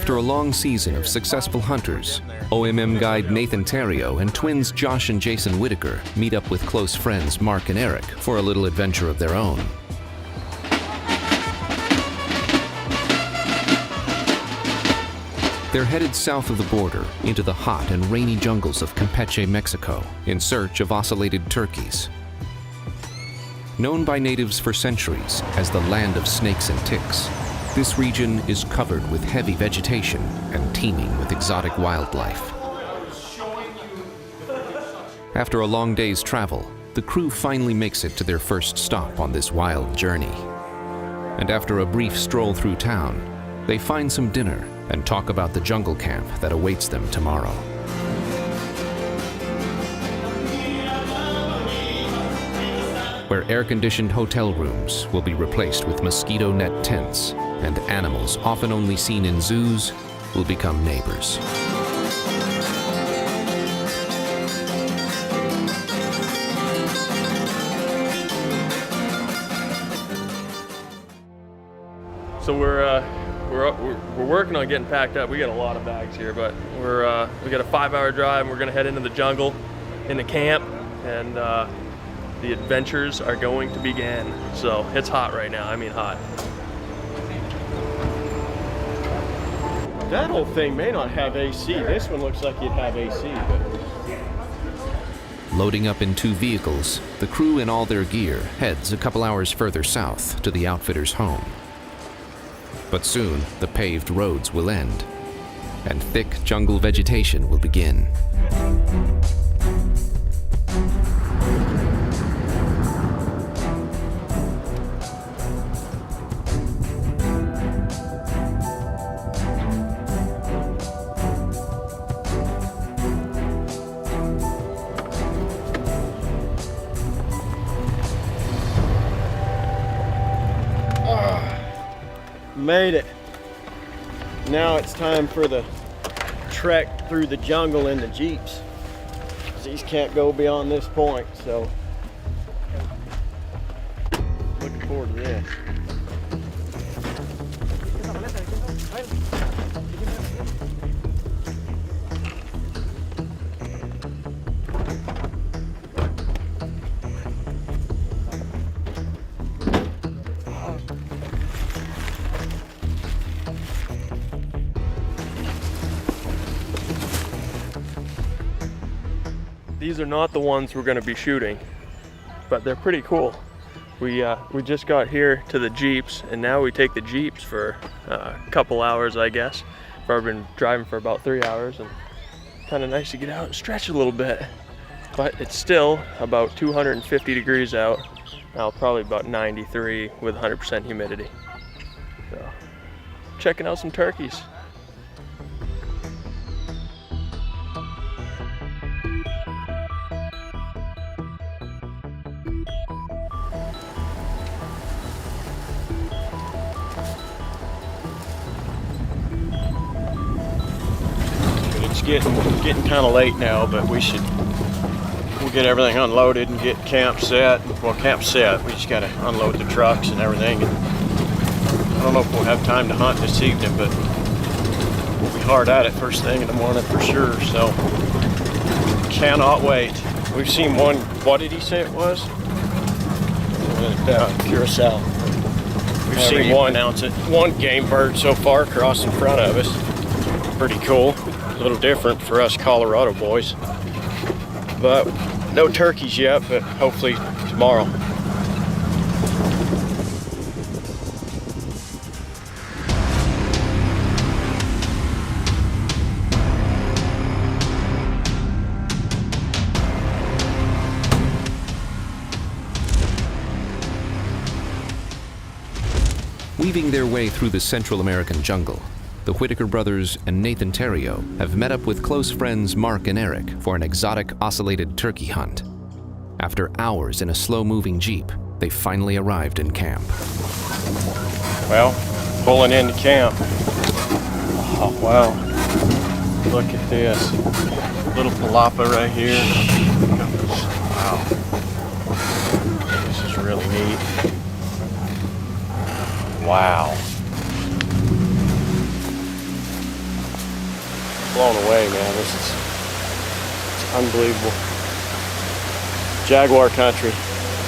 After a long season of successful hunters, OMM guide Nathan Terrio and twins Josh and Jason Whitaker meet up with close friends Mark and Eric for a little adventure of their own. They're headed south of the border into the hot and rainy jungles of Campeche, Mexico, in search of ocellated turkeys. Known by natives for centuries as the land of snakes and ticks, this region is covered with heavy vegetation and teeming with exotic wildlife. After a long day's travel, the crew finally makes it to their first stop on this wild journey. And after a brief stroll through town, they find some dinner and talk about the jungle camp that awaits them tomorrow. Where air-conditioned hotel rooms will be replaced with mosquito net tents, and animals often only seen in zoos will become neighbors. So we're working on getting packed up. We got a lot of bags here, but we got a 5-hour drive, and we're gonna head into the jungle, into camp, and the adventures are going to begin. So it's hot right now. I mean hot. That whole thing may not have AC. This one looks like it'd have AC, but... Loading up in 2 vehicles, the crew in all their gear heads a couple hours further south to the outfitter's home. But soon, the paved roads will end, and thick jungle vegetation will begin. Made it. Now it's time for the trek through the jungle in the Jeeps. These can't go beyond this point, so looking forward to this. These are not the ones we're going to be shooting, but they're pretty cool. We just got here to the Jeeps, and now we take the Jeeps for a couple hours, I guess. I've been driving for about 3 hours, and kind of nice to get out and stretch a little bit. But it's still about 250 degrees out. Now probably about 93 with 100% humidity. So, checking out some turkeys. Getting kind of late now, but we'll get everything unloaded and get camp set. Well, camp set, we just got to unload the trucks and everything. And I don't know if we'll have time to hunt this evening, but we'll be hard at it first thing in the morning for sure. So cannot wait. We've seen one. What did he say it was? Curacao. We've seen one game bird so far cross in front of us. Pretty cool. A little different for us Colorado boys, but no turkeys yet, but hopefully tomorrow. Weaving their way through the Central American jungle, the Whitaker brothers and Nathan Terrio have met up with close friends Mark and Eric for an exotic ocellated turkey hunt. After hours in a slow-moving Jeep, they finally arrived in camp. Well, pulling into camp. Oh, wow. Look at this. Little palapa right here. Wow. This is really neat. blown away, man. It's unbelievable. Jaguar country.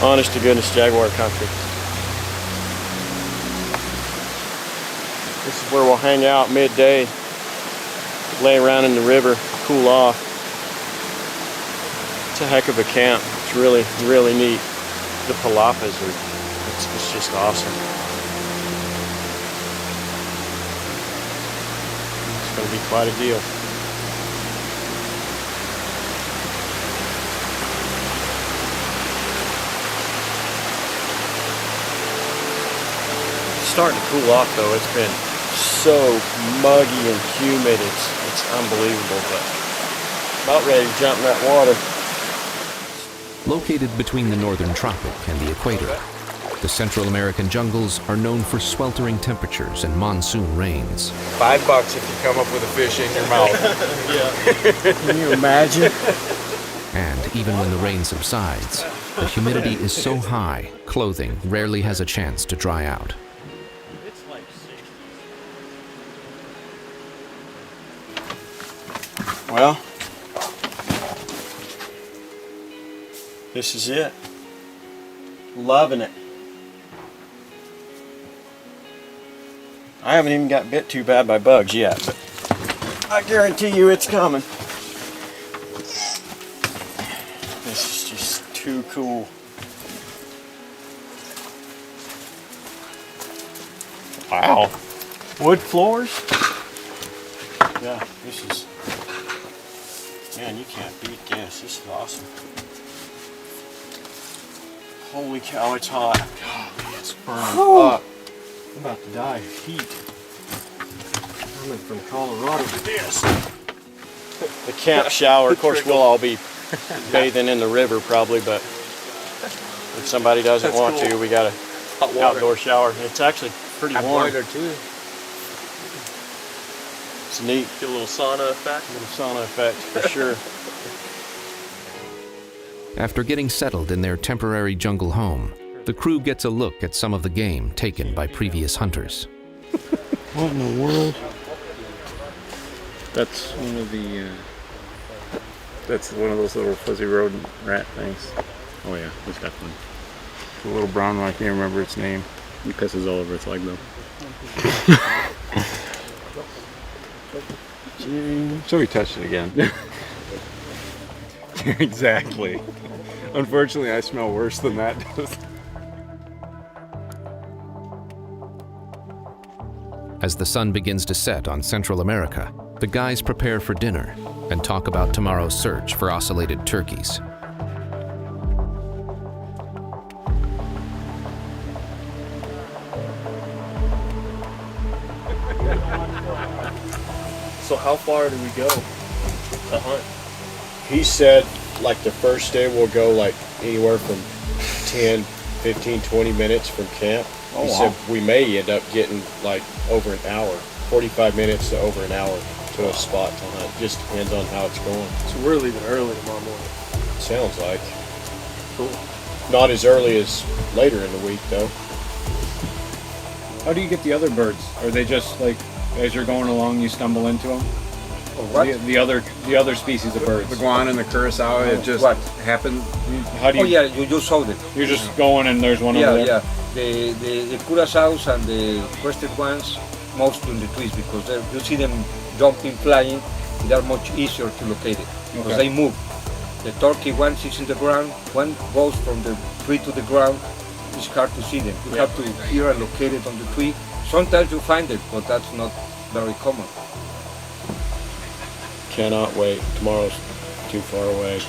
Honest to goodness Jaguar country. This is where we'll hang out midday, lay around in the river, cool off. It's a heck of a camp. It's really, really neat. The palapas are, it's just awesome. It's going to be quite a deal. It's starting to cool off though. It's been so muggy and humid. It's unbelievable, but about ready to jump in that water. Located between the northern tropic and the equator, the Central American jungles are known for sweltering temperatures and monsoon rains. $5 if you come up with a fish in your mouth. Can you imagine? And even when the rain subsides, the humidity is so high, clothing rarely has a chance to dry out. Well, this is it. Loving it. I haven't even got bit too bad by bugs yet, but I guarantee you it's coming. This is just too cool. Wow. Wood floors? Yeah, this is, man, you can't beat this. This is awesome. Holy cow, it's hot. Golly, it's burning up. I'm about to die of heat. Coming from Colorado to this. The camp shower, of course, we'll all be bathing in the river probably, but if somebody doesn't want to, we got an outdoor shower. It's actually pretty warm. Boiler too. It's neat. Get a little sauna effect. A little sauna effect for sure. After getting settled in their temporary jungle home, the crew gets a look at some of the game taken by previous hunters. What in the world? That's one of the. That's one of those little fuzzy rodent rat things. Oh yeah, it's got one. The little brown one. I can't remember its name. It pisses all over its leg though. So we touched it again. Exactly. Unfortunately, I smell worse than that does. As the sun begins to set on Central America, the guys prepare for dinner and talk about tomorrow's search for ocellated turkeys. So how far do we go to hunt? He said like the first day we'll go like anywhere from 10, 15, 20 minutes from camp. He said we may end up getting like over an hour, 45 minutes to over an hour to a spot to hunt. Just depends on how it's going. So we're leaving early tomorrow morning. Sounds like. Cool. Not as early as later in the week though. How do you get the other birds? Are they just like as you're going along you stumble into them? What? The other species of birds. The guan and the curacao, it just What? happened. How do you? Oh yeah, you saw them. You're just going and there's one over Yeah, there. yeah. The curaçaos and the crested ones, most in the trees because you see them jumping, flying. They are much easier to locate it because Okay. they move. The turkey ones is in the ground. One goes from the tree to the ground. It's hard to see them. You have to hear and locate it on the tree. Sometimes you find it, but that's not very common. Cannot wait. Tomorrow's too far away.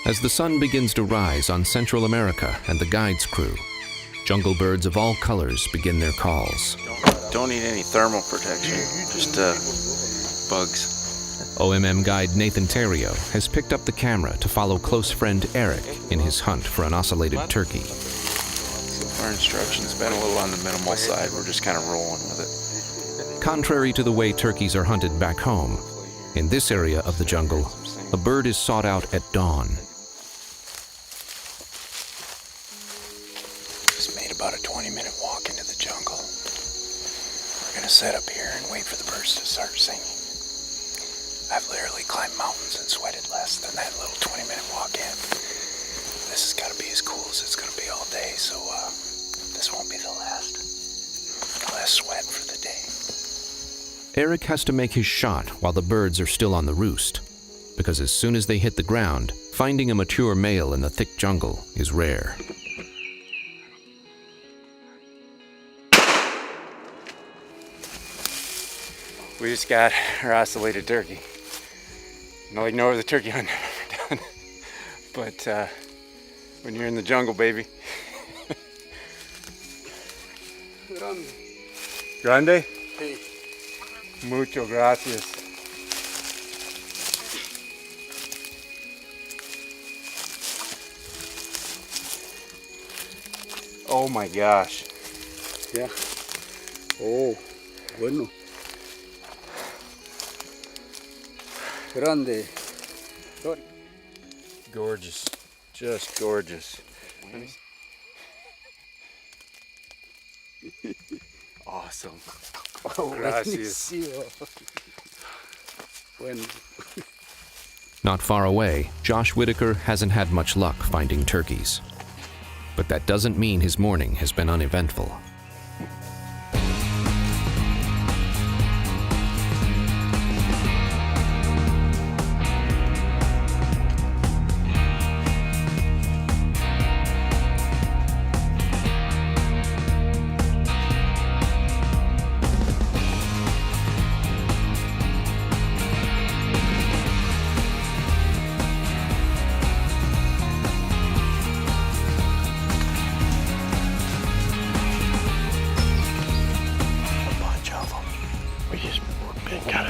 As the sun begins to rise on Central America and the guide's crew, jungle birds of all colors begin their calls. Don't need any thermal protection, just bugs. OMM guide Nathan Terrio has picked up the camera to follow close friend Eric in his hunt for an ocellated turkey. So our instruction's been a little on the minimal side. We're just kind of rolling with it. Contrary to the way turkeys are hunted back home, in this area of the jungle, a bird is sought out at dawn. Just made about a 20-minute walk into the jungle. We're gonna set up here and wait for the birds to start singing. I've literally climbed mountains and sweated less than that little 20-minute walk in. This has got to be as cool as it's gonna be all day, so this won't be the last sweat for the day. Eric has to make his shot while the birds are still on the roost, because as soon as they hit the ground, finding a mature male in the thick jungle is rare. We just got our ocellated turkey. No ignore the turkey hunt done. But when you're in the jungle, baby. Grande? Sí. Mucho gracias. Oh my gosh. Yeah. Oh, bueno. Grande. Sorry. Gorgeous. Just gorgeous. Awesome. Oh, gracias. Bueno. Not far away, Josh Whitaker hasn't had much luck finding turkeys. But that doesn't mean his morning has been uneventful.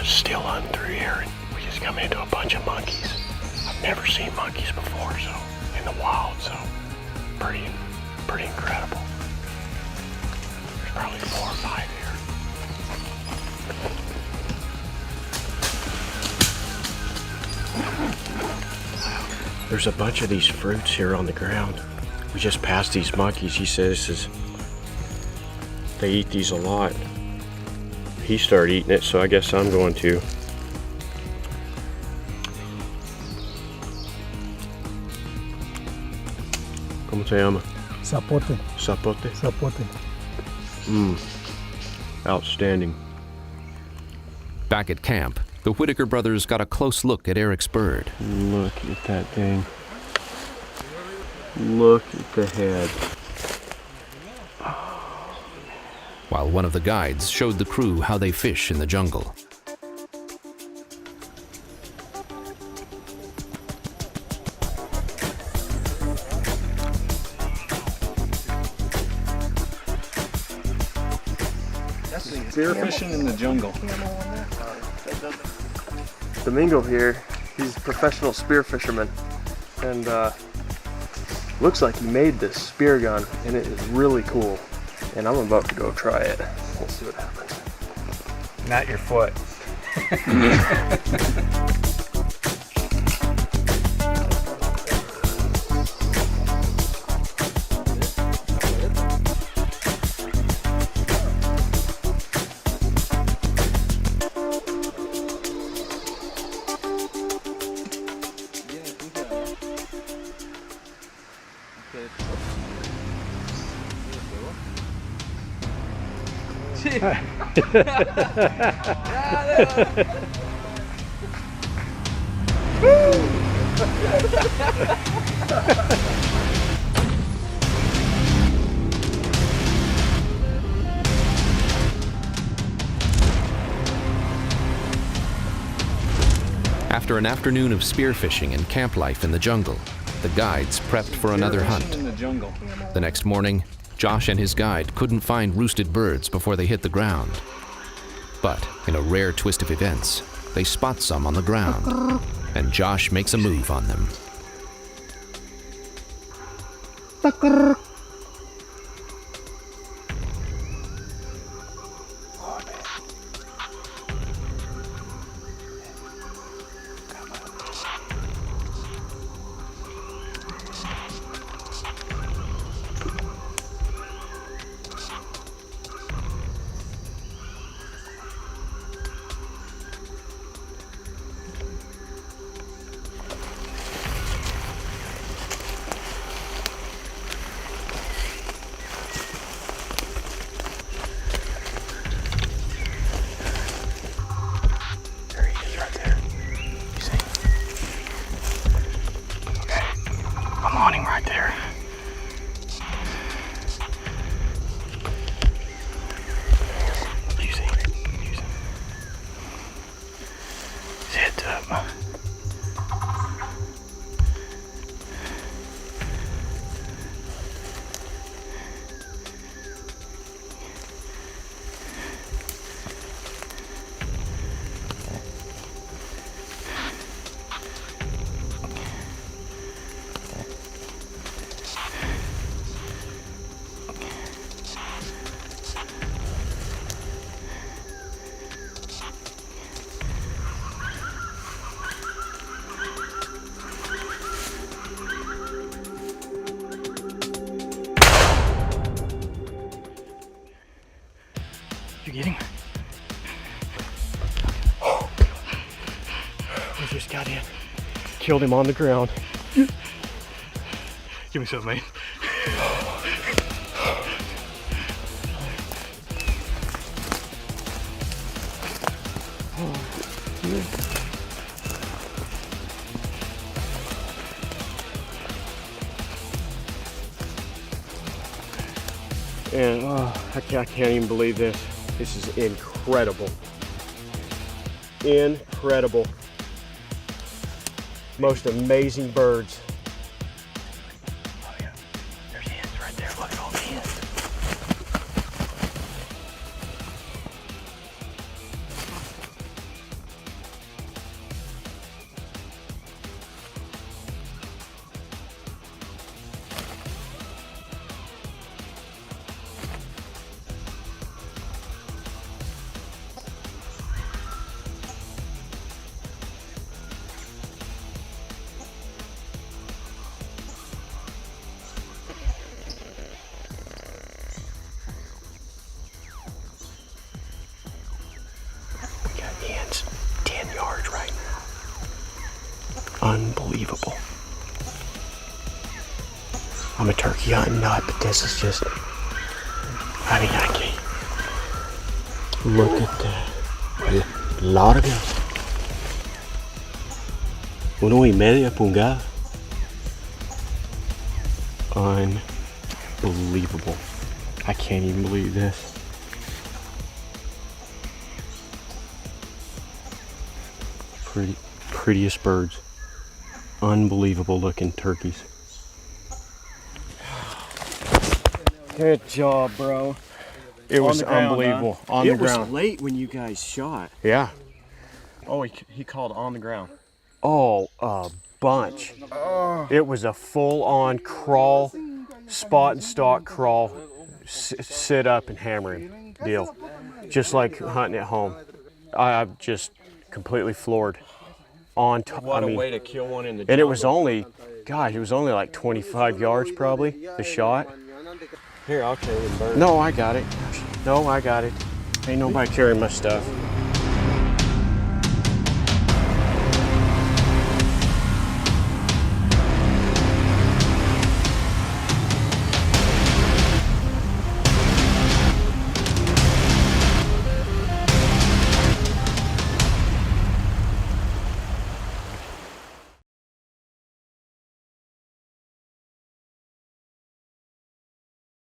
Still hunting through here, and we just come into a bunch of monkeys. I've never seen monkeys before, so in the wild, so pretty incredible. There's probably 4 or 5 here. There's a bunch of these fruits here on the ground. We just passed these monkeys. He says they eat these a lot. He started eating it, so I guess I'm going to. ¿Cómo se llama? Zapote. Zapote? Zapote. Outstanding. Back at camp, the Whitaker brothers got a close look at Eric's bird. Look at that thing. Look at the head. While one of the guides showed the crew how they fish in the jungle. Spearfishing in the jungle. Domingo here, he's a professional spear fisherman, and looks like he made this spear gun, and it is really cool. And I'm about to go try it. We'll see what happens. Not your foot. After an afternoon of spearfishing and camp life in the jungle, the guides prepped for another hunt. In the jungle. The next morning, Josh and his guide couldn't find roosted birds before they hit the ground. But in a rare twist of events, they spot some on the ground, and Josh makes a move on them. get him. We just got in. Killed him on the ground. Give me some, man. And I can't even believe this. This is incredible. Incredible. Most amazing birds. Oh yeah, there's hens right there. Look at all the hens. Hens 10 yards right now. Unbelievable. I'm a turkey hunting nut, but this is just, I mean, I can't. Look at that. A lot of them. 1.5 pulgadas. Unbelievable. I can't even believe this. Prettiest birds. Unbelievable looking turkeys. Good job, bro. It was unbelievable. On the ground. It was late when you guys shot. Yeah. Oh, he called on the ground. Oh, a bunch. It was a full-on crawl, spot and stalk crawl, sit up and hammer him deal. Just like hunting at home. I'm just completely floored. What a way to kill one in the jungle. And it was only, God, it was only like 25 yards probably, the shot. Here, I'll carry the bird. No, I got it. No, I got it. Ain't nobody carrying my stuff.